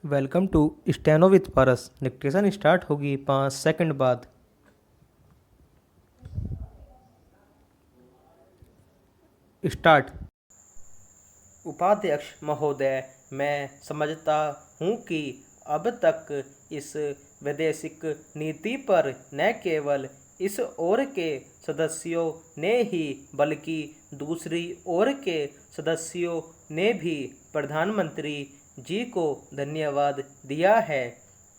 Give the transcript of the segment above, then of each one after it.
Welcome to steno with Paras. Dictation start होगी 5 second बाद। Start. उपाध्यक्ष महोदय, मैं समझता हूँ कि अब तक इस वैदेशिक नीति पर न केवल इस ओर के सदस्यों ने ही बल्कि दूसरी ओर के सदस्यों ने भी प्रधानमंत्री जी को धन्यवाद दिया है।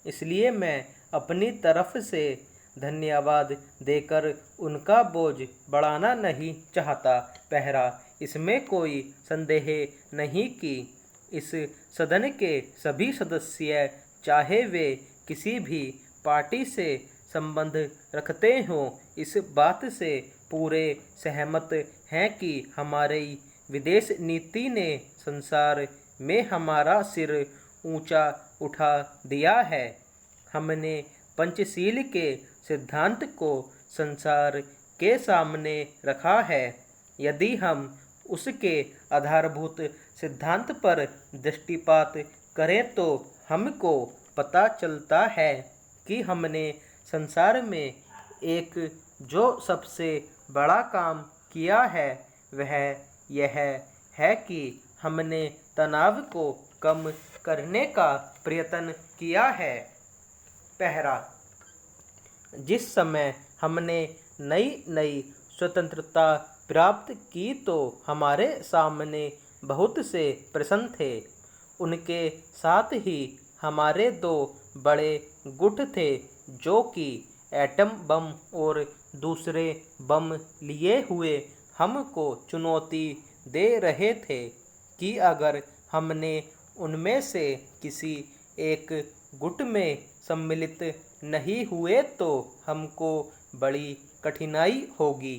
इसलिए मैं अपनी तरफ से धन्यवाद देकर उनका बोझ बढ़ाना नहीं चाहता। पहरा, इसमें कोई संदेह नहीं कि इस सदन के सभी सदस्य, चाहे वे किसी भी पार्टी से संबंध रखते हों, इस बात से पूरे सहमत हैं कि हमारी विदेश नीति ने संसार में हमारा सिर ऊंचा उठा दिया है। हमने पंचशील के सिद्धांत को संसार के सामने रखा है। यदि हम उसके आधारभूत सिद्धांत पर दृष्टिपात करें तो हमको पता चलता है कि हमने संसार में एक जो सबसे बड़ा काम किया है वह यह है कि हमने तनाव को कम करने का प्रयत्न किया है। पहला, जिस समय हमने नई नई स्वतंत्रता प्राप्त की तो हमारे सामने बहुत से प्रश्न थे। उनके साथ ही हमारे दो बड़े गुट थे जो कि एटम बम और दूसरे बम लिए हुए हमको चुनौती दे रहे थे कि अगर हमने उनमें से किसी एक गुट में सम्मिलित नहीं हुए तो हमको बड़ी कठिनाई होगी।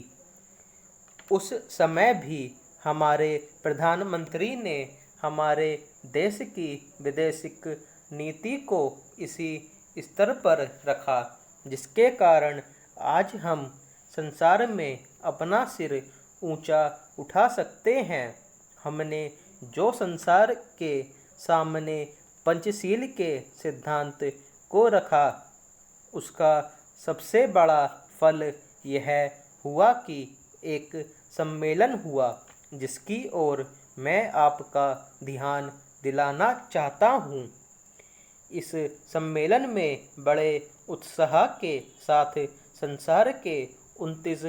उस समय भी हमारे प्रधानमंत्री ने हमारे देश की वैदेशिक नीति को इसी स्तर पर रखा जिसके कारण आज हम संसार में अपना सिर ऊंचा उठा सकते हैं। हमने जो संसार के सामने पंचशील के सिद्धांत को रखा उसका सबसे बड़ा फल यह हुआ कि एक सम्मेलन हुआ जिसकी ओर मैं आपका ध्यान दिलाना चाहता हूँ। इस सम्मेलन में बड़े उत्साह के साथ संसार के 29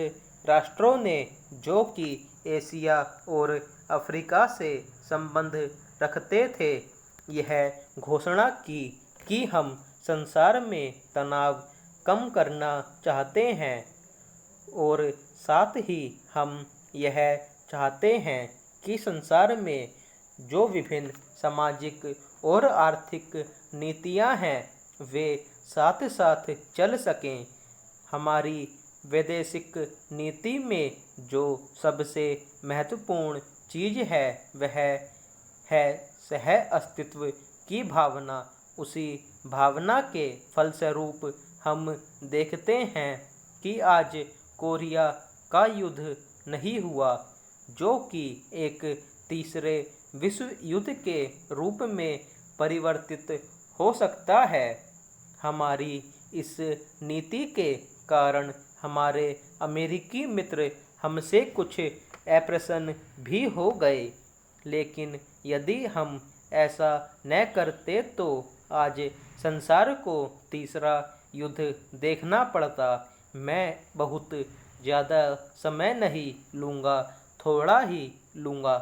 राष्ट्रों ने, जो कि एशिया और अफ्रीका से संबंध रखते थे, यह घोषणा की कि हम संसार में तनाव कम करना चाहते हैं और साथ ही हम यह चाहते हैं कि संसार में जो विभिन्न सामाजिक और आर्थिक नीतियां हैं वे साथ साथ चल सकें। हमारी वैदेशिक नीति में जो सबसे महत्वपूर्ण चीज़ है वह है सह अस्तित्व की भावना। उसी भावना के फलस्वरूप हम देखते हैं कि आज कोरिया का युद्ध नहीं हुआ, जो कि एक तीसरे विश्व युद्ध के रूप में परिवर्तित हो सकता है। हमारी इस नीति के कारण हमारे अमेरिकी मित्र हमसे कुछ अप्रसन्न भी हो गए, लेकिन यदि हम ऐसा न करते तो आज संसार को तीसरा युद्ध देखना पड़ता। मैं बहुत ज़्यादा समय नहीं लूँगा, थोड़ा ही लूँगा।